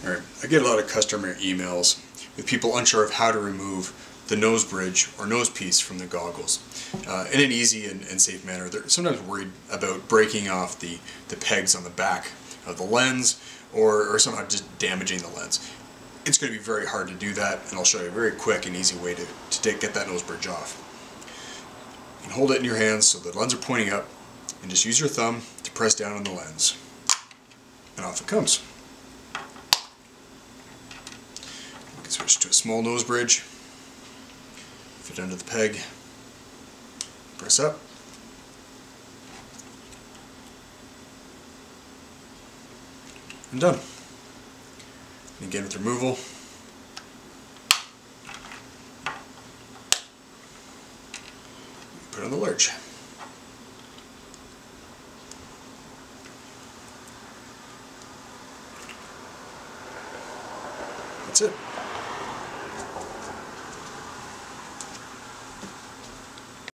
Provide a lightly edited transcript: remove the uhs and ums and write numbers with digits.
I get a lot of customer emails with people unsure of how to remove the nose bridge or nose piece from the goggles in an easy and safe manner. They're sometimes worried about breaking off the pegs on the back of the lens or somehow just damaging the lens. It's going to be very hard to do that, and I'll show you a very quick and easy way to get that nose bridge off. You can hold it in your hands so the lens are pointing up, and just use your thumb to press down on the lens, and off it comes. You can switch to a small nose bridge, fit under the peg, press up, and done. And again with removal, put on the lurch. That's it.